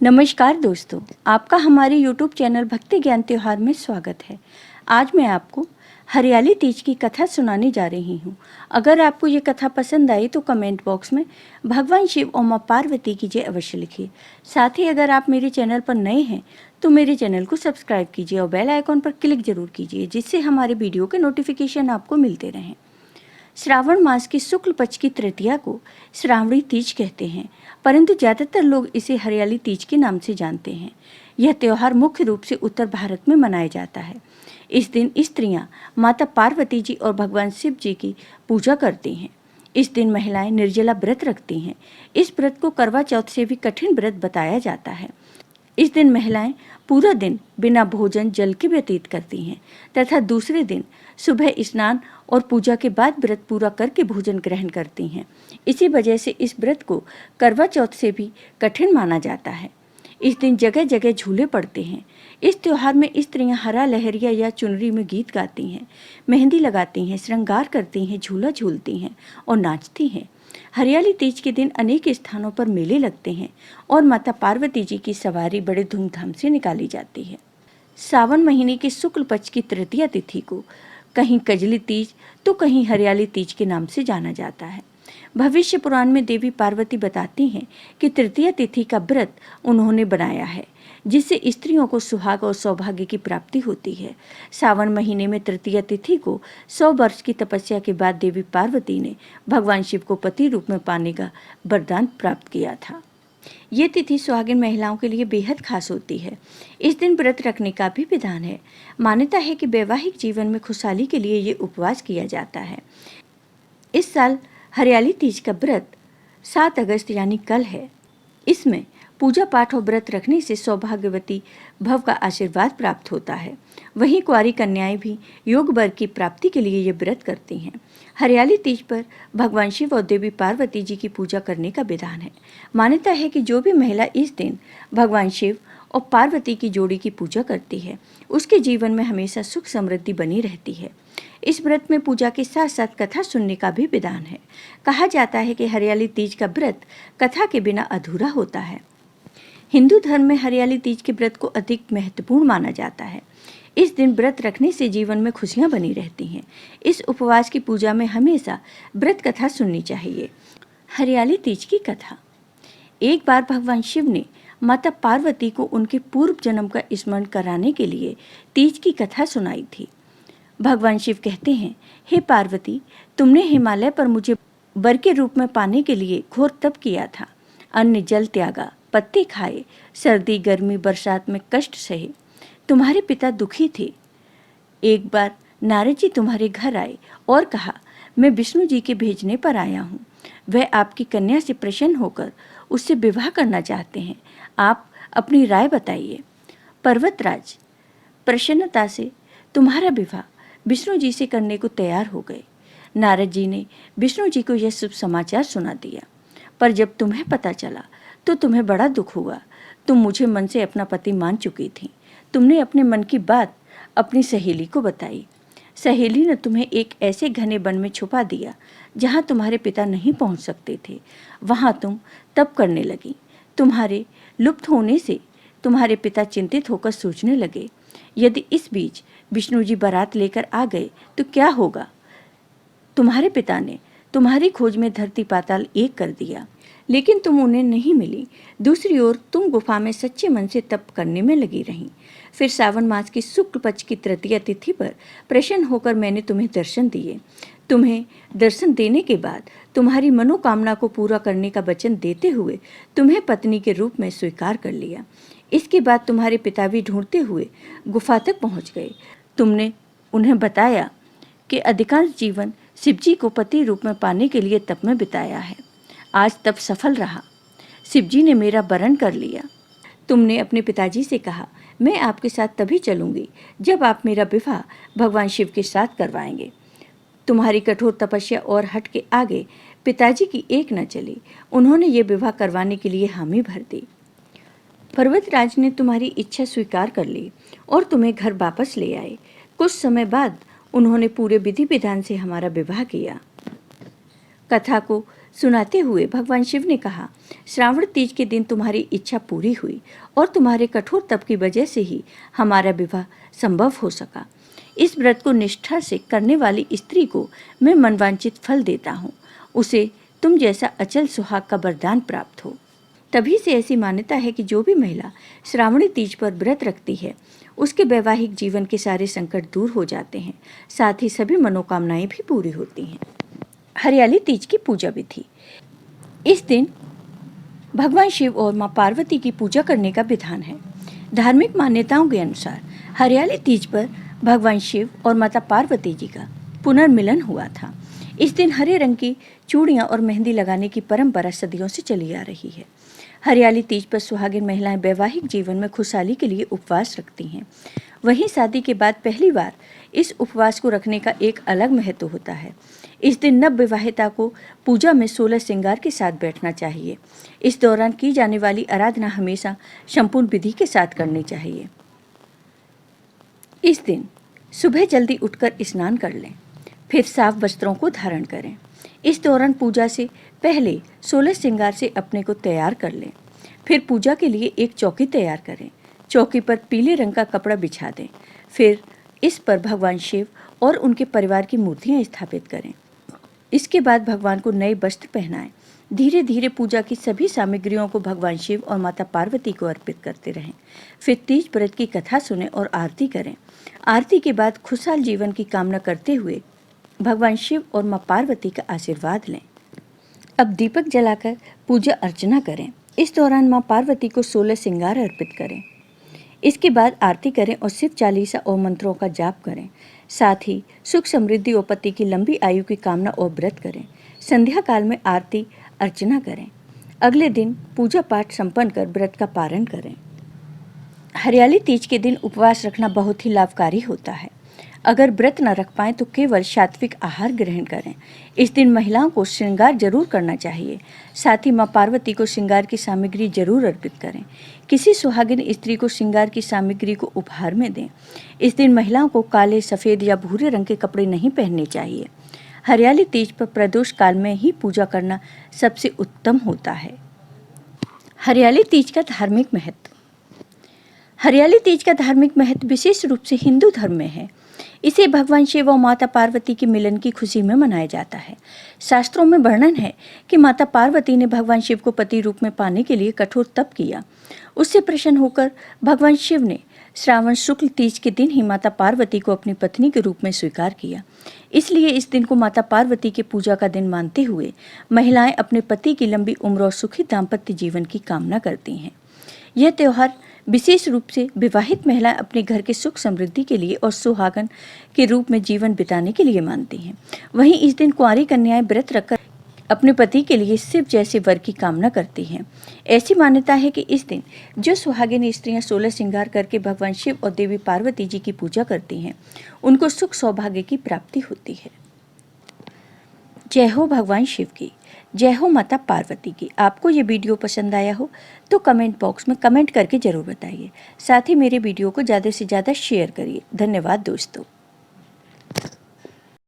नमस्कार दोस्तों, आपका हमारे YouTube चैनल भक्ति ज्ञान त्योहार में स्वागत है। आज मैं आपको हरियाली तीज की कथा सुनाने जा रही हूँ। अगर आपको ये कथा पसंद आई तो कमेंट बॉक्स में भगवान शिव और माँ पार्वती की जय अवश्य लिखिए। साथ ही अगर आप मेरे चैनल पर नए हैं तो मेरे चैनल को सब्सक्राइब कीजिए और बेल आइकॉन पर क्लिक जरूर कीजिए, जिससे हमारे वीडियो के नोटिफिकेशन आपको मिलते रहें। श्रावण मास की शुक्ल पक्ष की तृतीया को श्रावणी तीज कहते हैं, परंतु ज़्यादातर लोग इसे हरियाली तीज के नाम से जानते हैं। यह त्यौहार मुख्य रूप से उत्तर भारत में मनाया जाता है। इस दिन स्त्रियां माता पार्वती जी और भगवान शिव जी की पूजा करती हैं। इस दिन महिलाएं निर्जला व्रत रखती हैं। इस व्रत को करवा चौथ से भी कठिन व्रत बताया जाता है। इस दिन महिलाएं पूरा दिन बिना भोजन जल के व्यतीत करती हैं तथा दूसरे दिन सुबह स्नान और पूजा के बाद व्रत पूरा करके भोजन ग्रहण करती हैं। इसी वजह से इस व्रत को करवा चौथ से भी कठिन माना जाता है। इस दिन जगह जगह झूले पड़ते हैं। इस त्योहार में स्त्रियां हरा लहरिया या चुनरी में गीत गाती हैं, मेहंदी लगाती हैं, श्रृंगार करती हैं, झूला झूलती हैं और नाचती हैं। हरियाली तीज के दिन अनेक स्थानों पर मेले लगते हैं और माता पार्वती जी की सवारी बड़े धूमधाम से निकाली जाती है। सावन महीने के शुक्ल पक्ष की तृतीया तिथि को कहीं कजली तीज तो कहीं हरियाली तीज के नाम से जाना जाता है। भविष्य पुराण में देवी पार्वती बताती हैं कि तृतीया तिथि का व्रत उन्होंने बनाया है, जिससे स्त्रियों को सुहाग और सौभाग्य की प्राप्ति होती है। सावन महीने में तृतीया तिथि को 100 वर्ष की तपस्या के बाद देवी पार्वती ने भगवान शिव को पति रूप में पाने का वरदान प्राप्त किया था। ये तिथि सुहागिन महिलाओं के लिए बेहद खास होती है। इस दिन व्रत रखने का भी विधान है। मान्यता है कि वैवाहिक जीवन में खुशहाली के लिए ये उपवास किया जाता है। इस साल हरियाली तीज का व्रत 7 अगस्त यानी कल है। इसमें पूजा पाठ और व्रत रखने से सौभाग्यवती भव का आशीर्वाद प्राप्त होता है। वहीं कुंवारी कन्याएं भी योग वर की प्राप्ति के लिए ये व्रत करती हैं। हरियाली तीज पर भगवान शिव और देवी पार्वती जी की पूजा करने का विधान है। मान्यता है कि जो भी महिला इस दिन भगवान शिव और पार्वती की जोड़ी की पूजा करती है, उसके जीवन में हमेशा सुख समृद्धि बनी रहती है। इस व्रत में पूजा के साथ साथ कथा सुनने का भी विधान है। कहा जाता है कि हरियाली तीज का व्रत कथा के बिना अधूरा होता है। हिंदू धर्म में हरियाली तीज के व्रत को अधिक महत्वपूर्ण माना जाता है। इस दिन व्रत रखने से जीवन में खुशियां बनी रहती हैं। इस उपवास की पूजा में हमेशा व्रत कथा सुननी चाहिए। हरियाली तीज की कथा। एक बार भगवान शिव ने माता पार्वती को उनके पूर्व जन्म का स्मरण कराने के लिए तीज की कथा सुनाई थी। भगवान शिव कहते हैं, हे पार्वती, तुमने हिमालय पर मुझे वर के रूप में पाने के लिए घोर तप किया था। अन्न जल त्यागा, पत्ते खाए, सर्दी गर्मी बरसात में कष्ट सहे। तुम्हारे पिता दुखी थे। एक बार नारद जी तुम्हारे घर आए और कहा, मैं विष्णु जी के भेजने पर आया हूँ। वह आपकी कन्या से प्रसन्न होकर उससे विवाह करना चाहते हैं। आप अपनी राय बताइए। पर्वतराज प्रसन्नता से तुम्हारा विवाह विष्णु जी से करने को तैयार हो गए। नारद जी ने विष्णु जी को यह शुभ समाचार सुना दिया, पर जब तुम्हें पता चला तो तुम्हें बड़ा दुख हुआ। तुम मुझे मन से अपना पति मान चुकी थी। तुमने अपने मन की बात अपनी सहेली को बताई। सहेली ने तुम्हें एक ऐसे घने वन में छुपा दिया जहाँ तुम्हारे पिता नहीं पहुँच सकते थे। वहाँ तुम तप करने लगी। तुम्हारे लुप्त होने से तुम्हारे पिता चिंतित होकर सोचने लगे, यदि इस बीच विष्णु जी बारात लेकर आ गए तो क्या होगा। तुम्हारे पिता ने तुम्हारी खोज में धरती पाताल एक कर दिया, लेकिन तुम उन्हें नहीं मिली। दूसरी ओर तुम गुफा में सच्चे मन से तप करने में लगी रहीं। फिर सावन मास की शुक्ल पक्ष की तृतीया तिथि पर प्रसन्न होकर मैंने तुम्हें दर्शन दिए। तुम्हें दर्शन देने के बाद तुम्हारी मनोकामना को पूरा करने का वचन देते हुए तुम्हें पत्नी के रूप में स्वीकार कर लिया। इसके बाद तुम्हारे पिता भी ढूंढते हुए गुफा तक पहुंच गए। तुमने उन्हें बताया कि अधिकांश जीवन शिवजी को पति रूप में पाने के लिए तप में बिताया है। आज तप सफल रहा। शिवजी ने मेरा वरण कर लिया। तुमने अपने पिताजी से कहा, मैं आपके साथ तभी चलूंगी जब आप मेरा विवाह भगवान शिव के साथ करवाएंगे। तुम्हारी कठोर तपस्या और हट के आगे पिताजी की एक न चली। उन्होंने ये विवाह करवाने के लिए हामी भर दी। पर्वतराज ने तुम्हारी इच्छा स्वीकार कर ली और तुम्हें घर वापस ले आए। कुछ समय बाद उन्होंने पूरे विधि विधान से हमारा विवाह किया। कथा को सुनाते हुए भगवान शिव ने कहा, श्रावण तीज के दिन तुम्हारी इच्छा पूरी हुई और तुम्हारे कठोर तप की वजह से ही हमारा विवाह संभव हो सका। इस व्रत को निष्ठा से करने वाली स्त्री को मैं मनवांचित फल देता हूँ। उसे तुम जैसा अचल सुहाग का वरदान प्राप्त हो। तभी से ऐसी मान्यता है कि जो भी महिला श्रावणी तीज पर व्रत रखती है, उसके वैवाहिक जीवन के सारे संकट दूर हो जाते हैं, साथ ही सभी मनोकामनाएं भी पूरी होती हैं। हरियाली तीज की पूजा विधि। इस दिन भगवान शिव और मां पार्वती की पूजा करने का विधान है। धार्मिक मान्यताओं के अनुसार हरियाली तीज पर भगवान शिव और माता पार्वती जी का पुनर्मिलन हुआ था। इस दिन हरे रंग की चूड़ियां और मेहंदी लगाने की परंपरा सदियों से चली आ रही है। हरियाली तीज पर सुहागिन महिलाएं वैवाहिक जीवन में खुशहाली के लिए उपवास रखती हैं। वहीं शादी के बाद पहली बार इस उपवास को रखने का एक अलग महत्व होता है। इस दिन नव विवाहिता को पूजा में 16 श्रृंगार के साथ बैठना चाहिए। इस दौरान की जाने वाली आराधना हमेशा संपूर्ण विधि के साथ करनी चाहिए। इस दिन सुबह जल्दी उठकर स्नान कर लें, फिर साफ वस्त्रों को धारण करें। इस दौरान पूजा से पहले 16 श्रृंगार से अपने को तैयार कर लें। फिर पूजा के लिए एक चौकी तैयार करें। चौकी पर पीले रंग का कपड़ा बिछा दें। फिर इस पर भगवान शिव और उनके परिवार की मूर्तियां स्थापित करें। इसके बाद भगवान को नए वस्त्र पहनाएं। धीरे धीरे पूजा की सभी सामग्रियों को भगवान शिव और माता पार्वती को अर्पित करते रहें। फिर तीज व्रत की कथा सुने और आरती करें। आरती के बाद खुशहाल जीवन की कामना करते हुए भगवान शिव और मां पार्वती का आशीर्वाद लें। अब दीपक जलाकर पूजा अर्चना करें। इस दौरान मां पार्वती को 16 श्रृंगार अर्पित करें। इसके बाद आरती करें और शिव चालीसा और मंत्रों का जाप करें। साथ ही सुख समृद्धि और पति की लंबी आयु की कामना और व्रत करें। संध्या काल में आरती अर्चना करें। अगले दिन पूजा पाठ संपन्न कर व्रत का पारण करें। हरियाली तीज के दिन उपवास रखना बहुत ही लाभकारी होता है। अगर व्रत न रख पाएं तो केवल सात्विक आहार ग्रहण करें। इस दिन महिलाओं को श्रृंगार जरूर करना चाहिए। साथ ही मां पार्वती को श्रृंगार की सामग्री जरूर अर्पित करें। किसी सुहागिन स्त्री को श्रृंगार की सामग्री को उपहार में दें। इस दिन महिलाओं को काले, सफ़ेद या भूरे रंग के कपड़े नहीं पहनने चाहिए। हरियाली तीज पर प्रदोष काल में ही पूजा करना सबसे उत्तम होता है। हरियाली तीज का धार्मिक महत्व। हरियाली तीज का धार्मिक महत्व विशेष रूप से हिंदू धर्म में है। इसे भगवान शिव और माता पार्वती के मिलन की खुशी में मनाया जाता है। शास्त्रों में वर्णन है कि माता पार्वती ने भगवान शिव को पति रूप में पाने के लिए कठोर तप किया। उससे प्रसन्न होकर भगवान शिव ने श्रावण शुक्ल तीज के दिन ही माता पार्वती को अपनी पत्नी के रूप में स्वीकार किया। इसलिए इस दिन को माता पार्वती की पूजा का दिन मानते हुए महिलाएं अपने पति की लंबी उम्र और सुखी दाम्पत्य जीवन की कामना करती हैं। यह त्यौहार विशेष रूप से विवाहित महिलाएं अपने घर के सुख समृद्धि के लिए और सुहागन के रूप में जीवन बिताने के लिए मानती हैं। वहीं इस दिन कुंवारी कन्याएं व्रत रखकर अपने पति के लिए शिव जैसे वर की कामना करती हैं। ऐसी मान्यता है कि इस दिन जो सुहागिन स्त्रियां 16 श्रृंगार करके भगवान शिव और देवी पार्वती जी की पूजा करती हैं, उनको सुख सौभाग्य की प्राप्ति होती है। जय हो भगवान शिव की, जय हो माता पार्वती की। आपको ये वीडियो पसंद आया हो तो कमेंट बॉक्स में कमेंट करके ज़रूर बताइए। साथ ही मेरे वीडियो को ज़्यादा से ज़्यादा शेयर करिए। धन्यवाद दोस्तों।